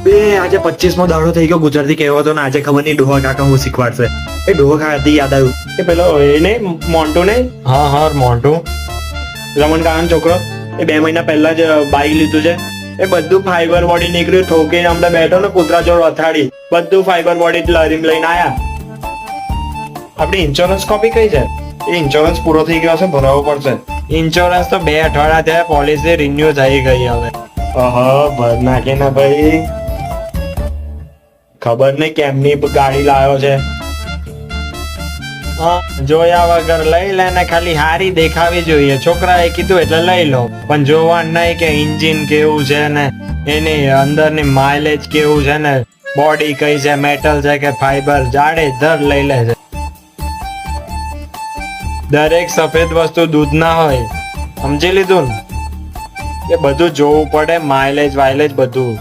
બે આજે 25મો દાડો થઈ ગયો ગુજરાતી કહેવતો ને આજે ખબર નહીં ડોહા કાકા હું શીખવાડશે. એ ડોહા કાકાથી યાદ આવ્યું એ પેલો એ નહીં મોન્ટુ નહીં. હા મોન્ટુ રમણ કાકાનો છોકરો એ 2 મહિના પહેલા જ બાઈક લીધું છે. એ બધું ફાઈબર બોડી નીકળ્યું, ઠોકીને હમણાં બેઠો ને કૂતરા જોડ અથાડી બધું ફાઈબર બોડી લરીમ લઈને આયા. આપડી ઇન્સ્યોરન્સ કોપી કઈ છે? એ ઇન્સ્યોરન્સ પૂરો થઈ ગયો છે, ભરાવવો પડશે. ઇન્સ્યોરન્સ તો 2 અઠવાડિયા થયા, પોલિસી રિન્યુ થઈ ગઈ હવે. ભર નાખે ને ભાઈ, ખબર નહીં કેમની ગાડી લાવ્યો છે. જોયા વગર લઈ લે ને, ખાલી હારી દેખાવી જોઈએ. છોકરાએ કીધું એટલે લઈ લો, પણ જોવાનું નહીં કે એન્જિન કેવું છે ને એની અંદરની માઇલેજ કેવું છે ને બોડી કઈ છે, મેટલ છે કે ફાઈબર, જાડે ધર લઈ લે છે. દરેક સફેદ વસ્તુ દૂધ ના હોય, સમજી લીધું ને? એ બધું જોવું પડે, માઇલેજ વાઇલેજ બધું.